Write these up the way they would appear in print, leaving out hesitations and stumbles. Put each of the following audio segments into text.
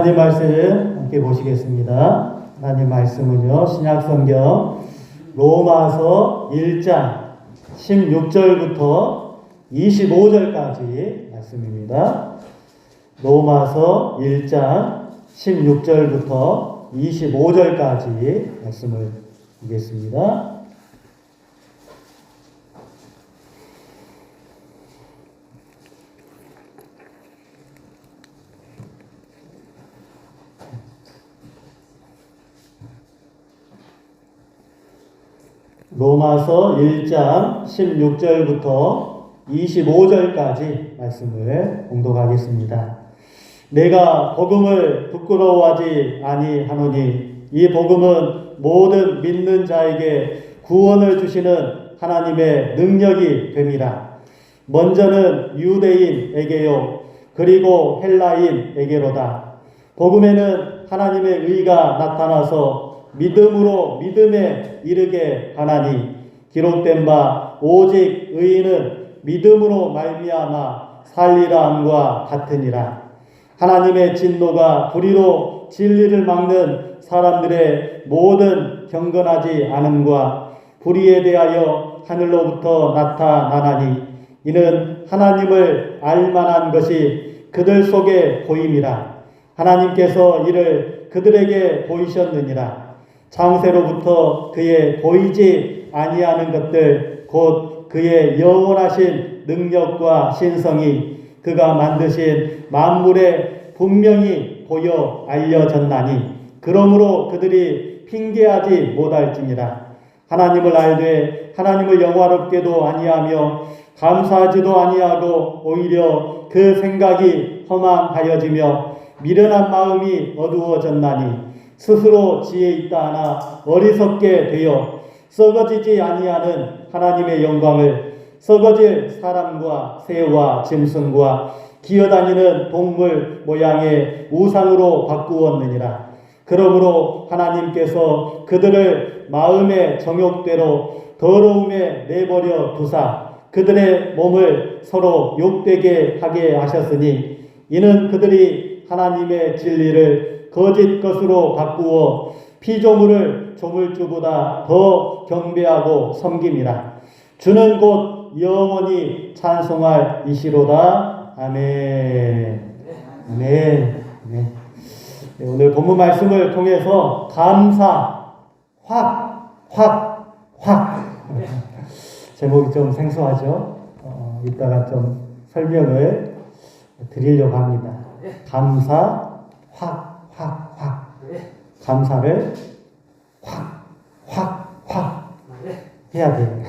하나님 말씀 함께 보시겠습니다. 하나님 말씀은요, 신약성경 로마서 1장 16절부터 25절까지 말씀입니다. 로마서 1장 16절부터 25절까지 말씀을 보겠습니다. 로마서 1장 16절부터 25절까지 말씀을 봉독하겠습니다. 내가 복음을 부끄러워하지 아니하노니 이 복음은 모든 믿는 자에게 구원을 주시는 하나님의 능력이 됨이라. 먼저는 유대인에게요 그리고 헬라인에게로다. 복음에는 하나님의 의가 나타나서 믿음으로 믿음에 이르게 하나니 기록된 바 오직 의인은 믿음으로 말미암아 살리라 함과 같으니라. 하나님의 진노가 불의로 진리를 막는 사람들의 모든 경건하지 않음과 불의에 대하여 하늘로부터 나타나나니 이는 하나님을 알만한 것이 그들 속에 보임이라. 하나님께서 이를 그들에게 보이셨느니라. 창세로부터 그의 보이지 아니하는 것들 곧 그의 영원하신 능력과 신성이 그가 만드신 만물에 분명히 보여 알려졌나니 그러므로 그들이 핑계하지 못할지니라. 하나님을 알되 하나님을 영화롭게도 아니하며 감사하지도 아니하고 오히려 그 생각이 허망하여지며 미련한 마음이 어두워졌나니 스스로 지혜 있다 하나 어리석게 되어 썩어지지 아니하는 하나님의 영광을 썩어질 사람과 새와 짐승과 기어다니는 동물 모양의 우상으로 바꾸었느니라. 그러므로 하나님께서 그들을 마음의 정욕대로 더러움에 내버려 두사 그들의 몸을 서로 욕되게 하게 하셨으니 이는 그들이 하나님의 진리를 거짓 것으로 바꾸어 피조물을 조물주보다 더 경배하고 섬김이라. 주는 곧 영원히 찬송할 이시로다. 아멘. 아멘. 네. 오늘 본문 말씀을 통해서 감사, 확. 제목이 좀 생소하죠? 이따가 좀 설명을 드리려고 합니다. 감사, 확. 감사를 확 해야 돼요.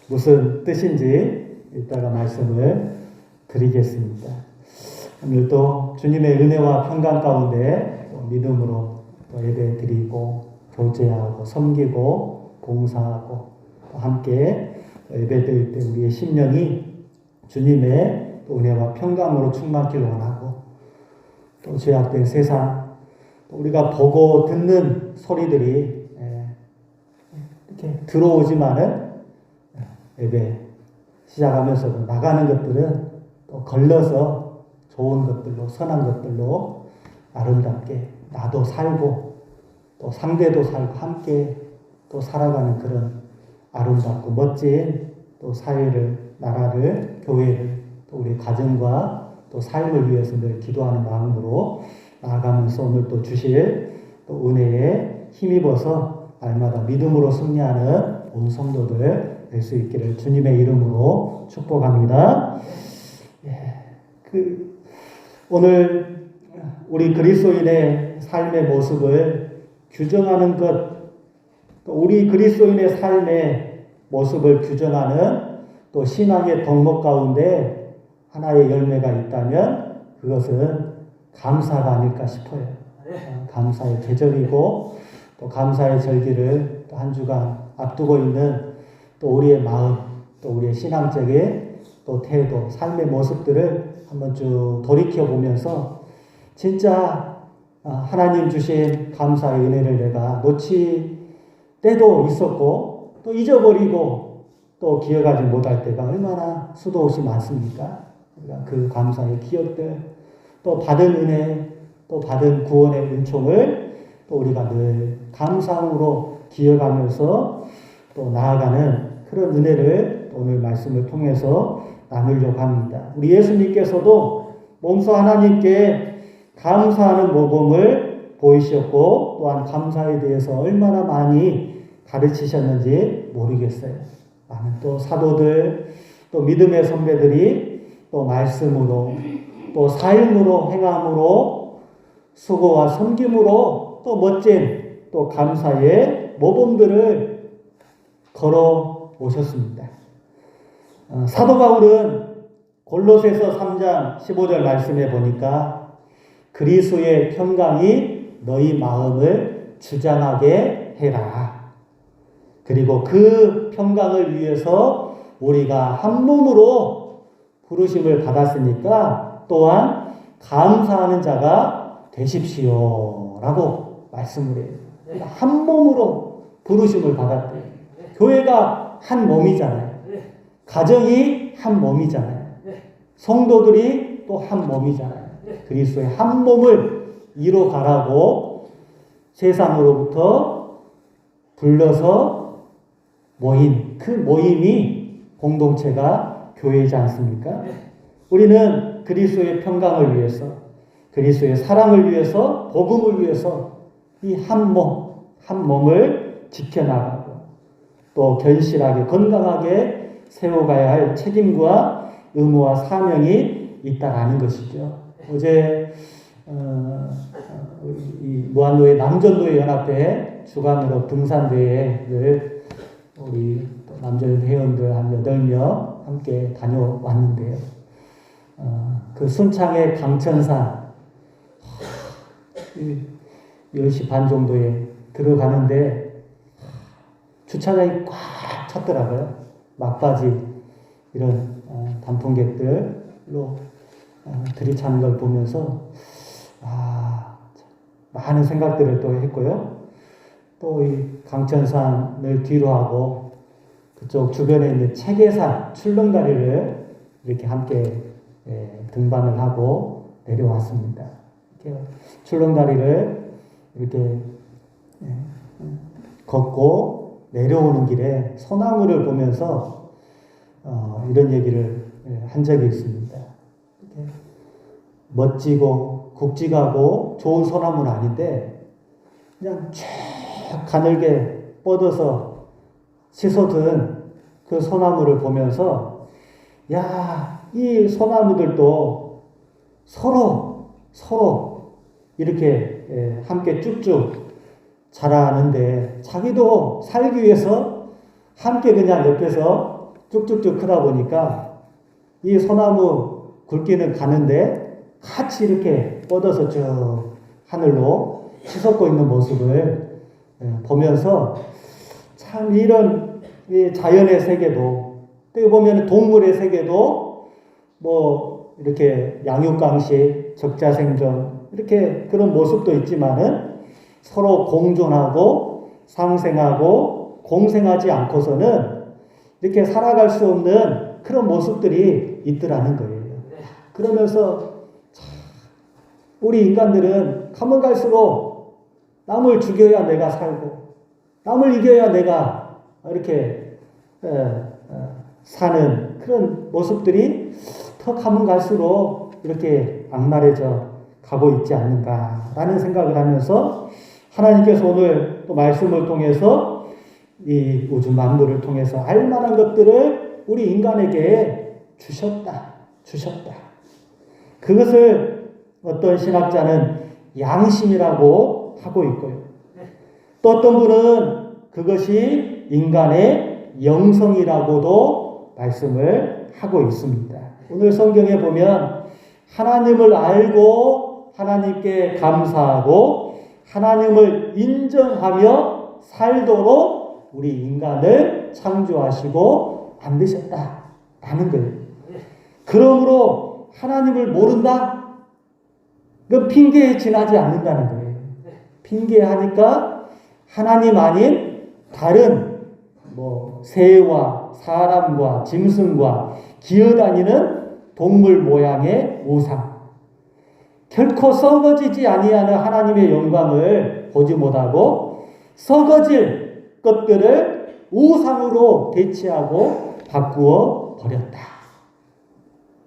무슨 뜻인지 이따가 말씀을 드리겠습니다. 오늘도 주님의 은혜와 평강 가운데 믿음으로 예배 드리고 교제하고 섬기고 봉사하고 함께 예배 드릴 때 우리의 심령이 주님의 은혜와 평강으로 충만하길 원하고 또 죄악된 세상 우리가 보고 듣는 소리들이 이렇게 들어오지만은 예배 시작하면서도 나가는 것들은 또 걸러서 좋은 것들로 선한 것들로 아름답게 나도 살고 또 상대도 살고 함께 또 살아가는 그런 아름답고 멋진 또 사회를 나라를 교회를 또 우리 가정과 또 삶을 위해서 늘 기도하는 마음으로 나아가면서 오늘 또 주실 또 은혜에 힘입어서 날마다 믿음으로 승리하는 온 성도들 될 수 있기를 주님의 이름으로 축복합니다. 오늘 우리 그리스도인의 삶의 모습을 규정하는 것, 또 우리 그리스도인의 삶의 모습을 규정하는 또 신앙의 덕목 가운데 하나의 열매가 있다면 그것은 감사가 아닐까 싶어요. 감사의 계절이고 또 감사의 절기를 또 한 주간 앞두고 있는 또 우리의 마음, 또 우리의 신앙적인 또 태도, 삶의 모습들을 한번 쭉 돌이켜 보면서 진짜 하나님 주신 감사의 은혜를 내가 놓칠 때도 있었고 또 잊어버리고 또 기억하지 못할 때가 얼마나 수도 없이 많습니까? 그 감사의 기억들, 또 받은 은혜, 또 받은 구원의 은총을 또 우리가 늘 감사함으로 기억하면서 또 나아가는 그런 은혜를 오늘 말씀을 통해서 나누려고 합니다. 우리 예수님께서도 몸소 하나님께 감사하는 모범을 보이셨고 또한 감사에 대해서 얼마나 많이 가르치셨는지 모르겠어요. 많은 또 사도들 또 믿음의 선배들이 또 말씀으로 또 삶으로 행함으로 수고와 섬김으로 또 멋진 또 감사의 모범들을 걸어 오셨습니다. 사도 바울은 골로새서 3장 15절 말씀에 보니까 그리스도의 평강이 너희 마음을 주장하게 해라. 그리고 그 평강을 위해서 우리가 한 몸으로 부르심을 받았으니까 또한 감사하는 자가 되십시오. 라고 말씀을 해요. 그러니까 한 몸으로 부르심을 받았대요. 교회가 한 몸이잖아요. 가정이 한 몸이잖아요. 성도들이 또 한 몸이잖아요. 그리스도의 한 몸을 이뤄가라고 세상으로부터 불러서 모인 그 모임이 공동체가 교회이지 않습니까? 우리는 그리스도의 평강을 위해서 그리스도의 사랑을 위해서 복음을 위해서 이 한 몸을 지켜나가고 또 견실하게 건강하게 세워가야 할 책임과 의무와 사명이 있다라는 것이죠. 어제 이 무한노예 남전노예 연합회 주관으로 등산대회를 우리 남전 회원들 한 8명 함께 다녀왔는데요. 그 순창의 강천산 10시 반 정도에 들어가는데 주차장이 꽉 찼더라고요. 막바지 이런 단풍객들로 들이차는 걸 보면서 많은 생각들을 또 했고요. 또 이 강천산을 뒤로 하고 그쪽 주변에 있는 체계산, 출렁다리를 이렇게 함께 등반을 하고 내려왔습니다. 이렇게 출렁다리를 이렇게 걷고 내려오는 길에 소나무를 보면서 이런 얘기를 한 적이 있습니다. 이렇게 멋지고 굵직하고 좋은 소나무는 아닌데 그냥 쭉 가늘게 뻗어서 씻어든 그 소나무를 보면서 야, 이 소나무들도 서로 이렇게 함께 쭉쭉 자라는데 자기도 살기 위해서 함께 그냥 옆에서 쭉쭉쭉 크다 보니까 이 소나무 굵기는 가는데 같이 이렇게 뻗어서 쭉 하늘로 치솟고 있는 모습을 보면서 참 이런 자연의 세계도 또 보면 동물의 세계도 뭐 이렇게 양육강식, 적자생존 이렇게 그런 모습도 있지만은 서로 공존하고 상생하고 공생하지 않고서는 이렇게 살아갈 수 없는 그런 모습들이 있더라는 거예요. 그러면서 우리 인간들은 가면 갈수록 남을 죽여야 내가 살고 남을 이겨야 내가 이렇게 사는 그런 모습들이 더 가면 갈수록 이렇게 악랄해져 가고 있지 않는가라는 생각을 하면서 하나님께서 오늘 또 말씀을 통해서 이 우주 만물을 통해서 알만한 것들을 우리 인간에게 주셨다. 그것을 어떤 신학자는 양심이라고 하고 있고요. 또 어떤 분은 그것이 인간의 영성이라고도 말씀을 하고 있습니다. 오늘 성경에 보면 하나님을 알고 하나님께 감사하고 하나님을 인정하며 살도록 우리 인간을 창조하시고 만드셨다라는 거예요. 그러므로 하나님을 모른다? 그 핑계에 지나지 않는다는 거예요. 핑계하니까 하나님 아닌 다른 새와 사람과 짐승과 기어다니는 동물 모양의 우상, 결코 썩어지지 아니하는 하나님의 영광을 보지 못하고 썩어질 것들을 우상으로 대체하고 바꾸어 버렸다.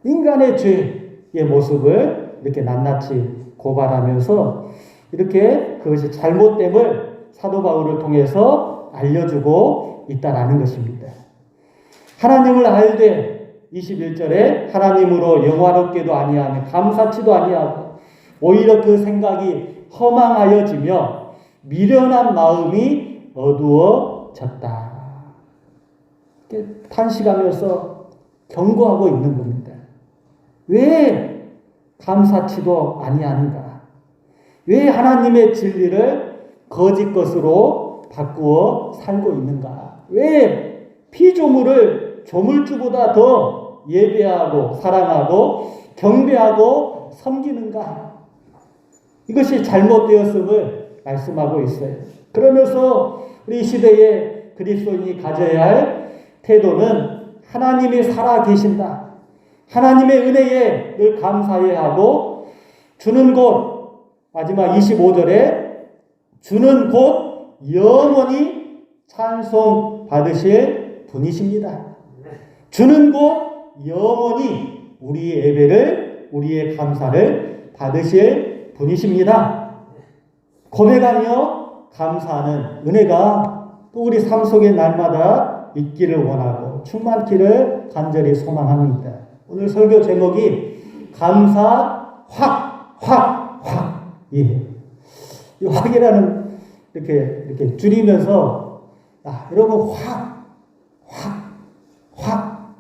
인간의 죄의 모습을 이렇게 낱낱이 고발하면서 이렇게 그것이 잘못됨을 사도 바울을 통해서 알려주고 있다라는 것입니다. 하나님을 알되 21절에 하나님으로 영화롭게도 아니하며 감사치도 아니하고 오히려 그 생각이 허망하여지며 미련한 마음이 어두워졌다. 탄식하면서 경고하고 있는 겁니다. 왜 감사치도 아니하는가? 왜 하나님의 진리를 거짓 것으로 바꾸어 살고 있는가? 왜 피조물을 조물주보다 더 예배하고 사랑하고 경배하고 섬기는가? 이것이 잘못되었음을 말씀하고 있어요. 그러면서 우리 시대의 그리스도인이 가져야 할 태도는 하나님이 살아 계신다. 하나님의 은혜에 늘 감사해야 하고 주는 곳 마지막 25절에 주는 곳 영원히 찬송 받으실 분이십니다. 주는 곳 영원히 우리의 예배를 우리의 감사를 받으실 분이십니다. 고백하며 감사하는 은혜가 또 우리 삶 속에 날마다 있기를 원하고 충만키를 간절히 소망합니다. 오늘 설교 제목이 감사 확. 예. 이 확이라는 이렇게 줄이면서 여러분 확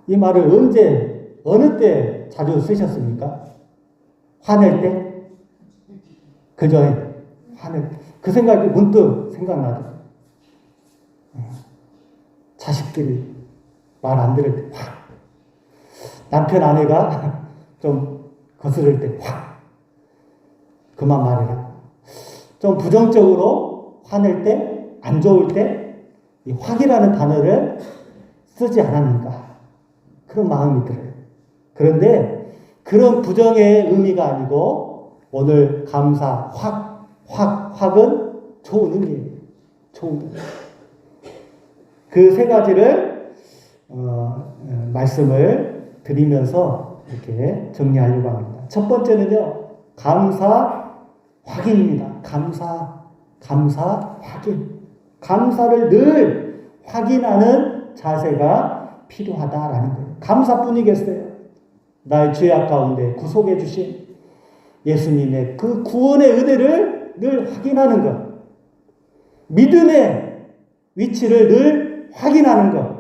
이 말을 언제 어느 때 자주 쓰셨습니까? 화낼 때? 그죠? 화낼 때. 그 생각이 문득 생각나죠. 자식들이 말 안 들을 때 확. 남편 아내가 좀 거스를 때 확. 그만 말해라. 좀 부정적으로 화낼 때, 안 좋을 때, 이 확이라는 단어를 쓰지 않았는가. 그런 마음이 들어요. 그런데 그런 부정의 의미가 아니고 오늘 감사, 확은 좋은 의미예요. 좋은 의미. 그 세 가지를 말씀을 드리면서 이렇게 정리하려고 합니다. 첫 번째는요, 감사 확인입니다. 감사 확인. 감사를 늘 확인하는 자세가 필요하다라는 거예요. 감사뿐이겠어요. 나의 죄악 가운데 구속해 주신 예수님의 그 구원의 은혜를 늘 확인하는 것. 믿음의 위치를 늘 확인하는 것.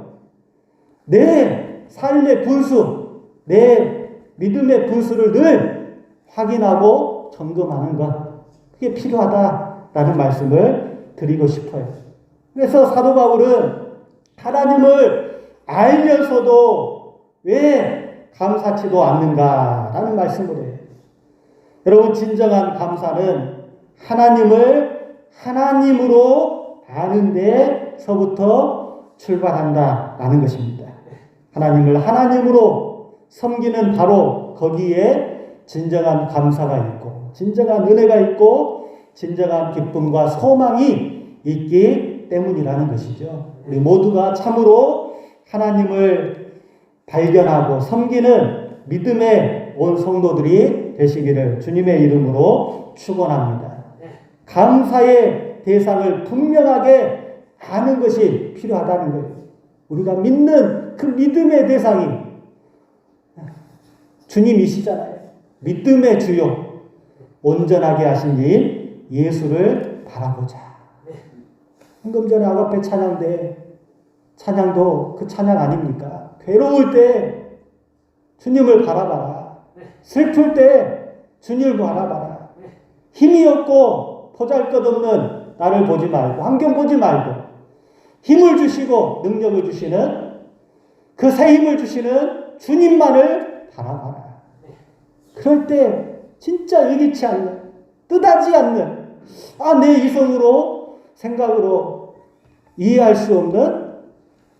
내 삶의 분수, 내 믿음의 분수를 늘 확인하고 점검하는 것. 그게 필요하다라는 말씀을 드리고 싶어요. 그래서 사도 바울은 하나님을 알면서도 왜 감사치도 않는가라는 말씀을 해요. 여러분, 진정한 감사는 하나님을 하나님으로 아는 데서부터 출발한다라는 것입니다. 하나님을 하나님으로 섬기는 바로 거기에 진정한 감사가 있고, 진정한 은혜가 있고, 진정한 기쁨과 소망이 있기 때문이라는 것이죠. 우리 모두가 참으로 하나님을 발견하고 섬기는 믿음의 온 성도들이 되시기를 주님의 이름으로 축원합니다. 감사의 대상을 분명하게 아는 것이 필요하다는 거예요. 우리가 믿는 그 믿음의 대상이 주님이시잖아요. 믿음의 주요, 온전하게 하신 일 예수를 바라보자. 방금 전에 아가페 찬양도 그 찬양 아닙니까? 괴로울 때 주님을 바라봐라. 슬플 때 주님을 바라봐라. 힘이 없고 보잘것없는 나를 보지 말고, 환경 보지 말고, 힘을 주시고 능력을 주시는 그 새 힘을 주시는 주님만을 바라봐라. 그럴 때 진짜 의기치 않는, 뜻하지 않는, 내 이성으로 생각으로 이해할 수 없는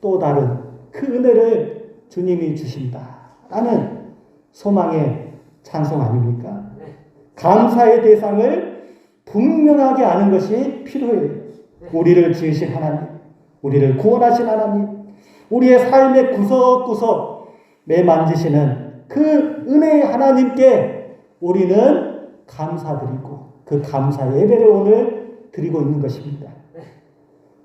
또 다른 그 은혜를 주님이 주신다라는 소망의 찬송 아닙니까? 감사의 대상을 분명하게 아는 것이 필요해요. 우리를 지으신 하나님, 우리를 구원하신 하나님, 우리의 삶의 구석구석 매만지시는 그 은혜의 하나님께 우리는 감사드리고 그 감사 예배를 오늘 드리고 있는 것입니다.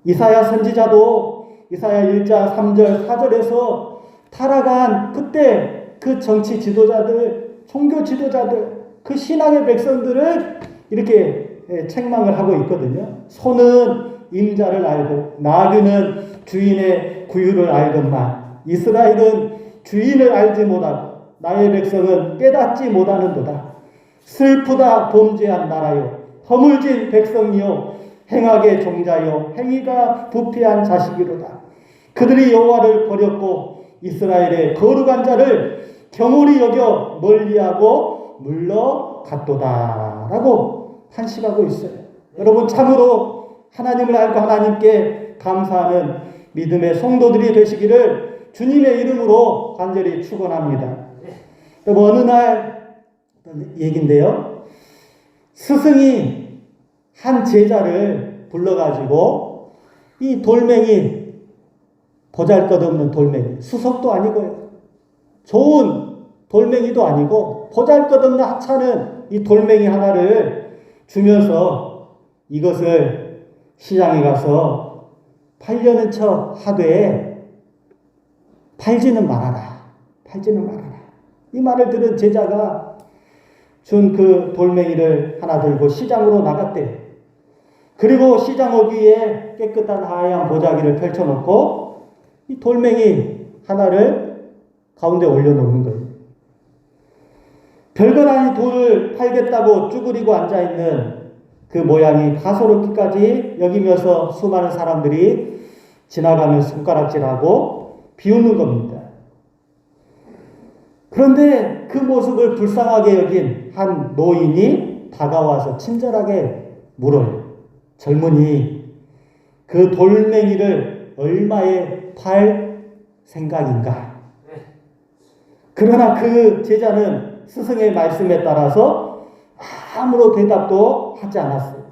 이사야 선지자도 이사야 1장 3절 4절에서 타락한 그때 그 정치 지도자들, 종교 지도자들, 그 신앙의 백성들을 이렇게 책망을 하고 있거든요. 소는 임자를 알고 나귀는 주인의 구유를 알건만 이스라엘은 주인을 알지 못하고 나의 백성은 깨닫지 못하는도다. 슬프다 범죄한 나라요, 허물진 백성이요, 행악의 종자요, 행위가 부패한 자식이로다. 그들이 여호와를 버렸고 이스라엘의 거룩한 자를 경홀히 여겨 멀리하고 물러갔도다 라고 탄식하고 있어요. 여러분, 참으로 하나님을 알고 하나님께 감사하는 믿음의 성도들이 되시기를 주님의 이름으로 간절히 축원합니다. 어느 날 얘기인데요, 스승이 한 제자를 불러가지고 이 돌멩이, 보잘것없는 돌멩이, 수석도 아니고요, 좋은 돌멩이도 아니고 보잘것없는 하찮은 이 돌멩이 하나를 주면서 이것을 시장에 가서 팔려는 척 하되 팔지는 말아라. 이 말을 들은 제자가 준 그 돌멩이를 하나 들고 시장으로 나갔대요. 그리고 시장 어귀에 깨끗한 하얀 보자기를 펼쳐놓고 이 돌멩이 하나를 가운데 올려놓는 거예요. 별것 아닌 돌을 팔겠다고 쭈그리고 앉아있는 그 모양이 가소롭기까지 여기면서 수많은 사람들이 지나가면서 손가락질하고 비웃는 겁니다. 그런데 그 모습을 불쌍하게 여긴 한 노인이 다가와서 친절하게 물어요. 젊은이, 그 돌멩이를 얼마에 팔 생각인가? 그러나 그 제자는 스승의 말씀에 따라서 아무런 대답도 하지 않았어요.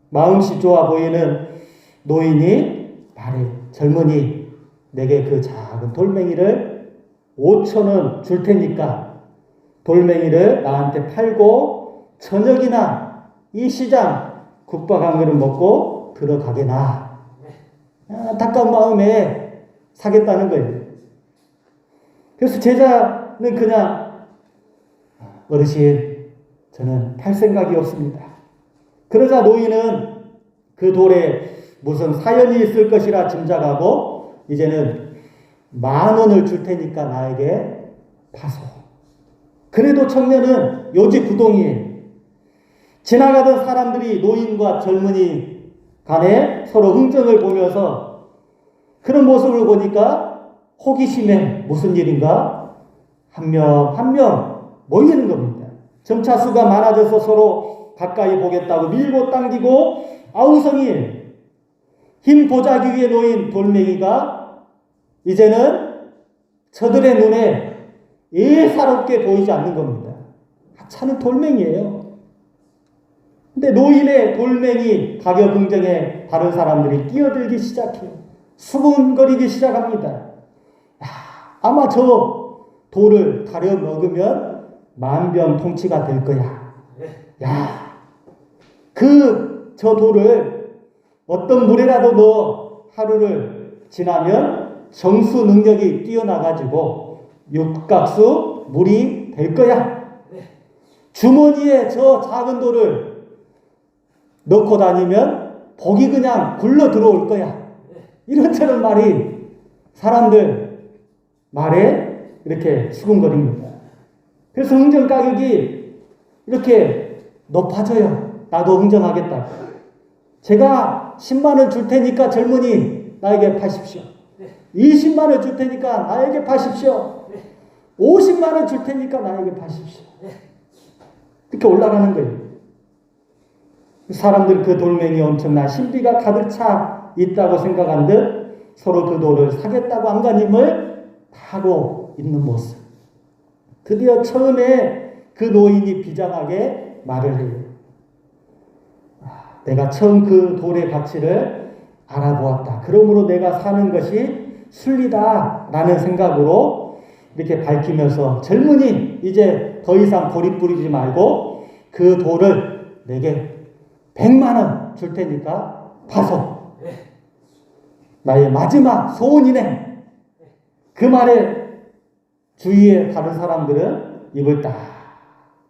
마음씨 좋아 보이는 노인이 말해, 젊은이, 내게 그 작은 돌멩이를 5,000원 줄 테니까 돌멩이를 나한테 팔고 저녁이나 이 시장 국밥 한 그릇 먹고 들어가게나. 안타까운 마음에 사겠다는 거예요. 그래서 제자는 그냥, 어르신, 저는 팔 생각이 없습니다. 그러자 노인은 그 돌에 무슨 사연이 있을 것이라 짐작하고 이제는 10,000원을 줄 테니까 나에게 파소. 그래도 청년은 요지부동이에요. 지나가던 사람들이 노인과 젊은이 간에 서로 흥정을 보면서 그런 모습을 보니까 호기심에 무슨 일인가 한 명 한 명 모이는 겁니다. 점차 수가 많아져서 서로 가까이 보겠다고 밀고 당기고 아우성이에요. 흰 보자기 위에 놓인 돌멩이가 이제는 저들의 눈에 예사롭게 보이지 않는 겁니다. 하찮은 돌멩이에요. 근데 노인의 돌멩이 가격 흥정에 다른 사람들이 끼어들기 시작해요. 수군거리기 시작합니다. 아마 저 돌을 가려 먹으면 만병통치가 될 거야. 저 돌을 어떤 물에라도 넣어 하루를 지나면 정수 능력이 뛰어나가지고 육각수 물이 될 거야. 주머니에 저 작은 돌을 넣고 다니면 복이 그냥 굴러 들어올 거야. 이런저런 말이 사람들 말에 이렇게 수군거립니다. 그래서 흥정 가격이 이렇게 높아져요. 나도 흥정하겠다. 제가 10만 원 줄 테니까 젊은이 나에게 파십시오. 20만 원 줄 테니까 나에게 파십시오. 50만 원 줄 테니까 나에게 파십시오. 이렇게 올라가는 거예요. 사람들 그 돌멩이 엄청난 신비가 가득 차 있다고 생각한 듯 서로 그 돌을 사겠다고 안간힘을 하고 있는 모습. 드디어 처음에 그 노인이 비장하게 말을 해요. 내가 처음 그 돌의 가치를 알아보았다. 그러므로 내가 사는 것이 순리다 라는 생각으로 이렇게 밝히면서 젊은이, 이제 더 이상 고리 뿌리지 말고 그 돌을 내게 100만 원 줄 테니까 파소. 나의 마지막 소원이네. 그 말에 주위에 다른 사람들은 입을 딱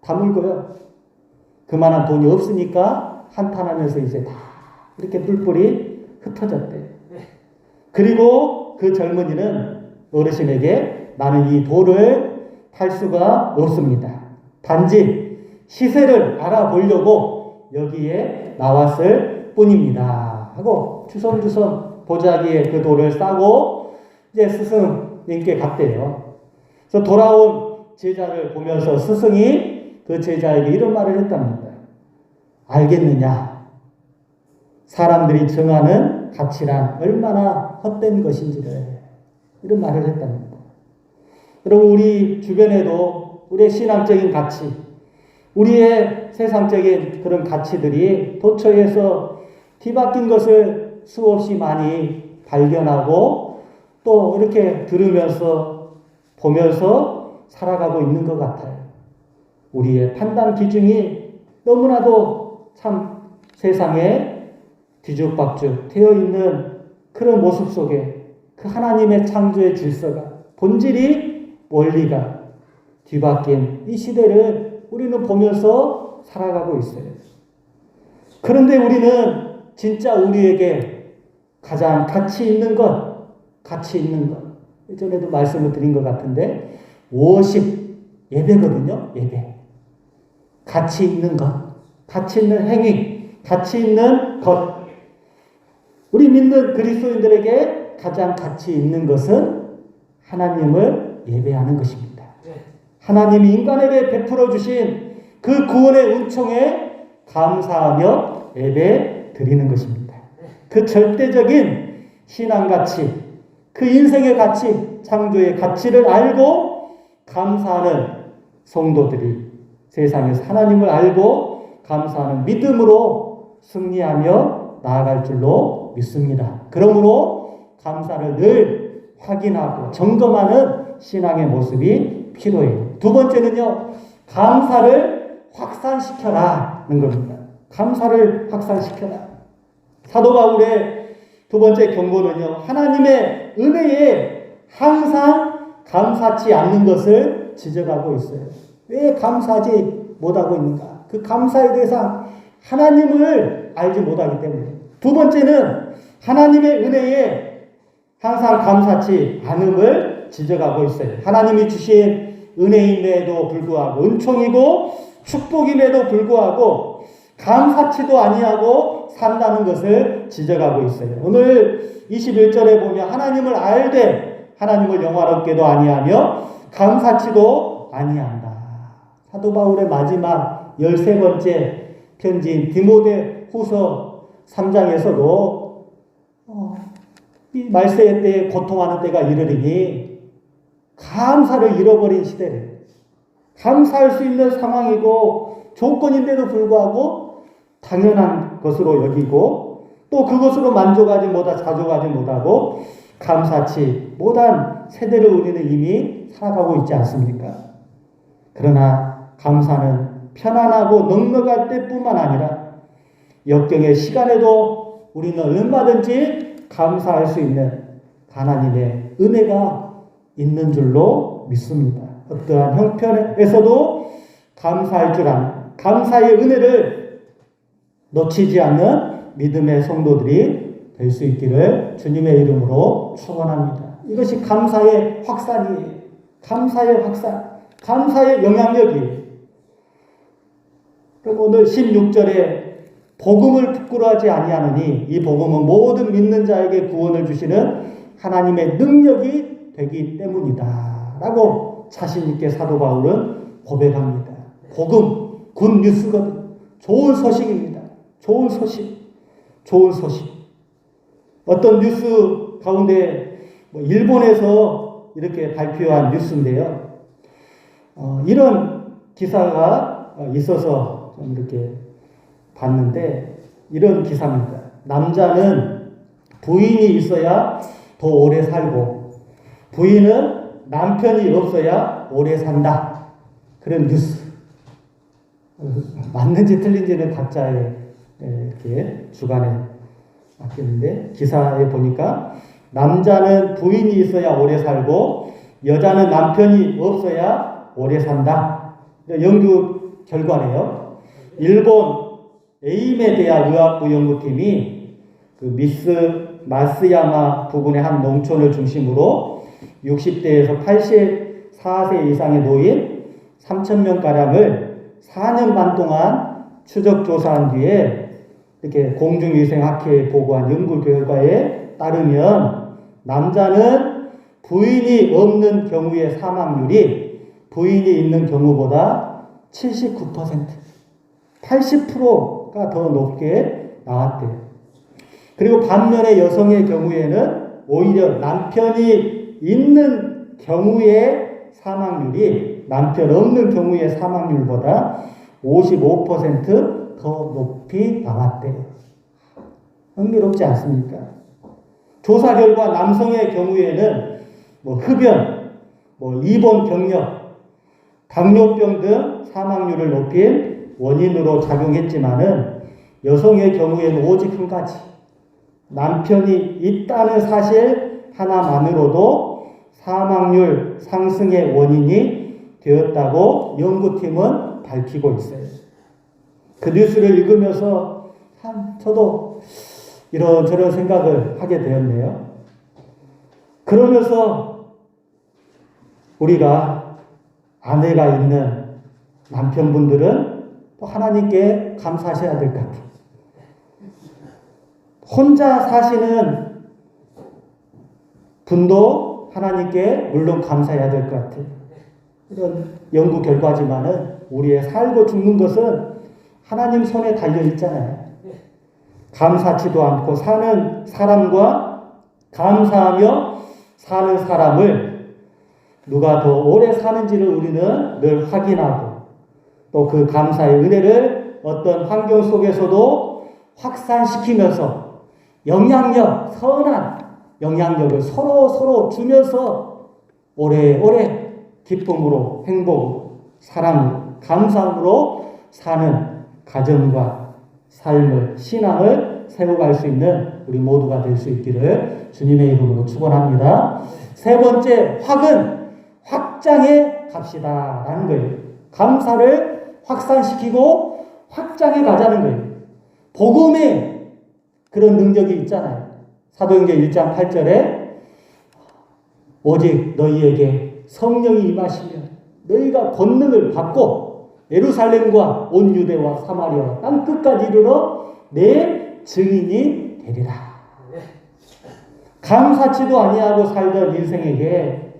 다물고요. 그만한 돈이 없으니까 한탄하면서 이제 다 이렇게 뿔뿔이 흩어졌대요. 그리고 그 젊은이는 어르신에게 나는 이 돌을 팔 수가 없습니다. 단지 시세를 알아보려고 여기에 나왔을 뿐입니다. 하고 주섬주섬 보자기에 그 돌을 싸고 이제 스승님께 갔대요. 그래서 돌아온 제자를 보면서 스승이 그 제자에게 이런 말을 했답니다. 알겠느냐? 사람들이 정하는 가치란 얼마나 헛된 것인지를, 이런 말을 했답니다. 여러분, 우리 주변에도 우리의 신앙적인 가치, 우리의 세상적인 그런 가치들이 도처에서 뒤바뀐 것을 수없이 많이 발견하고 또 이렇게 들으면서 보면서 살아가고 있는 것 같아요. 우리의 판단 기준이 너무나도 참 세상에 뒤죽박죽 되어 있는 그런 모습 속에 그 하나님의 창조의 질서가, 본질이, 원리가 뒤바뀐 이 시대를 우리는 보면서 살아가고 있어요. 그런데 우리는 진짜 우리에게 가장 가치 있는 것, 예전에도 말씀을 드린 것 같은데, 워십, 예배거든요. 예배. 가치 있는 것, 가치 있는 행위, 가치 있는 것. 우리 믿는 그리스도인들에게 가장 가치 있는 것은 하나님을 예배하는 것입니다. 하나님이 인간에게 베풀어 주신 그 구원의 은총에 감사하며 예배 드리는 것입니다. 그 절대적인 신앙 가치, 그 인생의 가치, 창조의 가치를 알고 감사하는 성도들이 세상에서 하나님을 알고 감사하는 믿음으로 승리하며 나아갈 줄로 믿습니다. 그러므로 감사를 늘 확인하고 점검하는 신앙의 모습이 필요해요. 두 번째는요, 감사를 확산시켜라는 겁니다. 감사를 확산시켜라. 사도 바울의 두 번째 경고는요, 하나님의 은혜에 항상 감사치 않는 것을 지적하고 있어요. 왜 감사하지 못하고 있는가? 그 감사의 대상, 하나님을 알지 못하기 때문에. 두 번째는 하나님의 은혜에 항상 감사치 않음을 지적하고 있어요. 하나님이 주신 은혜임에도 불구하고, 은총이고 축복임에도 불구하고 감사치도 아니하고 산다는 것을 지적하고 있어요. 오늘 21절에 보면 하나님을 알되 하나님을 영화롭게도 아니하며 감사치도 아니한다. 사도 바울의 마지막 13번째 편지인 디모데 후서 3장에서도 이 말세의 때에 고통하는 때가 이르리니 감사를 잃어버린 시대를, 감사할 수 있는 상황이고 조건인데도 불구하고 당연한 것으로 여기고 또 그것으로 만족하지 못하고 자족하지 못하고 감사치 못한 세대를 우리는 이미 살아가고 있지 않습니까? 그러나 감사는 편안하고 넉넉할 때뿐만 아니라 역경의 시간에도 우리는 얼마든지 감사할 수 있는 하나님의 은혜가 있는 줄로 믿습니다. 어떠한 형편에서도 감사할 줄 아는, 감사의 은혜를 놓치지 않는 믿음의 성도들이 될 수 있기를 주님의 이름으로 축원합니다. 이것이 감사의 확산이에요. 감사의 확산, 감사의 영향력이에요. 그럼 오늘 16절에 복음을 부끄러워하지 아니하느니 이 복음은 모든 믿는 자에게 구원을 주시는 하나님의 능력이 되기 때문이다 라고 자신 있게 사도 바울은 고백합니다. 복음, 굿 뉴스거든. 좋은 소식입니다. 좋은 소식. 좋은 소식. 어떤 뉴스 가운데 일본에서 이렇게 발표한 뉴스인데요. 이런 기사가 있어서 좀 이렇게 봤는데 이런 기사입니다. 남자는 부인이 있어야 더 오래 살고 부인은 남편이 없어야 오래 산다. 그런 뉴스. 맞는지 틀린지는 각자의 이렇게 주관에 맡겼는데 기사에 보니까 남자는 부인이 있어야 오래 살고 여자는 남편이 없어야 오래 산다. 연구 결과네요. 일본 에이메 대학 의학부 연구팀이 그 미스 마스야마 부근의 한 농촌을 중심으로 60대에서 84세 이상의 노인 3,000명가량을 4년 반 동안 추적 조사한 뒤에 이렇게 공중위생학회에 보고한 연구 결과에 따르면 남자는 부인이 없는 경우의 사망률이 부인이 있는 경우보다 79%, 80%가 더 높게 나왔대요. 그리고 반면에 여성의 경우에는 오히려 남편이 있는 경우의 사망률이 남편 없는 경우의 사망률보다 55% 더 높이 나왔대요. 흥미롭지 않습니까? 조사 결과 남성의 경우에는 흡연, 입원 경력, 당뇨병 등 사망률을 높인 원인으로 작용했지만은 여성의 경우에는 오직 한 가지, 남편이 있다는 사실 하나만으로도 사망률 상승의 원인이 되었다고 연구팀은 밝히고 있어요. 그 뉴스를 읽으면서 참 저도 이런저런 생각을 하게 되었네요. 그러면서 우리가 아내가 있는 남편분들은 또 하나님께 감사하셔야 될 것 같아요. 혼자 사시는 분도 하나님께 물론 감사해야 될 것 같아요. 이런 연구 결과지만은 우리의 살고 죽는 것은 하나님 손에 달려 있잖아요. 감사치도 않고 사는 사람과 감사하며 사는 사람을 누가 더 오래 사는지를 우리는 늘 확인하고 또 그 감사의 은혜를 어떤 환경 속에서도 확산시키면서 영향력, 선한 영향력을 서로 주면서 오래오래 기쁨으로, 행복으로, 사랑으로, 감사함으로 사는 가정과 삶을, 신앙을 세워갈 수 있는 우리 모두가 될 수 있기를 주님의 이름으로 축원합니다. 세 번째 확은 확장해 갑시다 라는 거예요. 감사를 확산시키고 확장해 가자는 거예요. 복음에 그런 능력이 있잖아요. 사도행전 1장 8절에 오직 너희에게 성령이 임하시면 너희가 권능을 받고 예루살렘과 온 유대와 사마리아 땅 끝까지 이르러 내 증인이 되리라. 감사치도 아니하고 살던 인생에게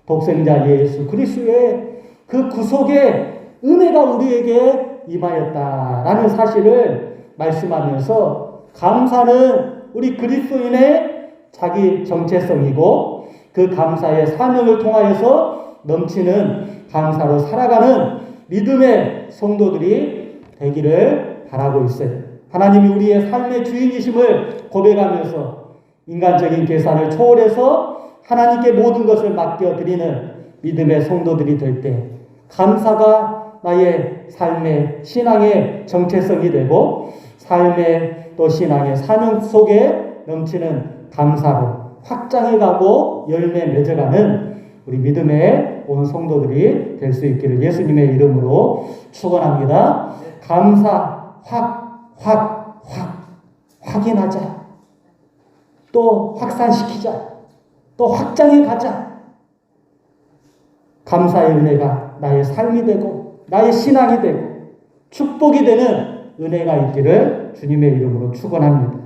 독생자 예수 그리스도의 그 구속의 은혜가 우리에게 임하였다라는 사실을 말씀하면서 감사는 우리 그리스도인의 자기 정체성이고 그 감사의 사명을 통하여서 넘치는 감사로 살아가는 믿음의 성도들이 되기를 바라고 있어요. 하나님이 우리의 삶의 주인이심을 고백하면서 인간적인 계산을 초월해서 하나님께 모든 것을 맡겨드리는 믿음의 성도들이 될 때 감사가 나의 삶의 신앙의 정체성이 되고 삶의 또 신앙의 사명 속에 넘치는 감사로 확장해가고 열매 맺어가는 우리 믿음의 온 성도들이 될 수 있기를 예수님의 이름으로 축원합니다. 감사 확인하자. 또 확산시키자. 또 확장해 가자. 감사의 은혜가 나의 삶이 되고 나의 신앙이 되고 축복이 되는 은혜가 있기를 주님의 이름으로 축원합니다.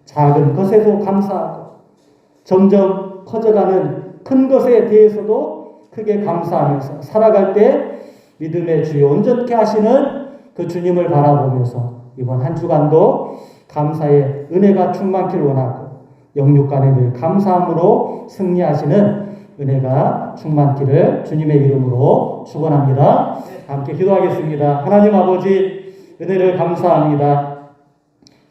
작은 것에도 감사하고 점점 커져가는 큰 것에 대해서도 크게 감사하면서 살아갈 때 믿음의 주여 온전케 하시는 그 주님을 바라보면서 이번 한 주간도 감사의 은혜가 충만길 원하고 영육간에 늘 감사함으로 승리하시는 은혜가 충만기를 주님의 이름으로 축원합니다. 함께 기도하겠습니다. 하나님 아버지 은혜를 감사합니다.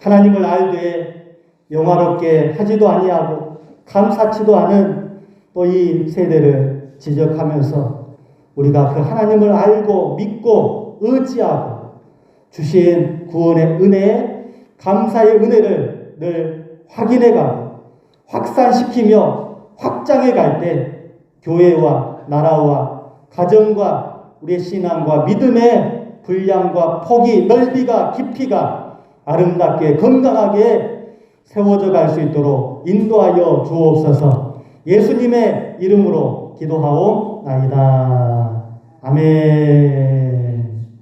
하나님을 알되 영화롭게 하지도 아니하고 감사치도 않은 또 이 세대를 지적하면서 우리가 그 하나님을 알고 믿고 의지하고 주신 구원의 은혜, 감사의 은혜를 늘 확인해가고 확산시키며 확장해 갈 때 교회와 나라와 가정과 우리의 신앙과 믿음의 분량과 폭이, 넓이가, 깊이가 아름답게 건강하게 세워져 갈 수 있도록 인도하여 주옵소서. 예수님의 이름으로 기도하옵나이다. 아멘.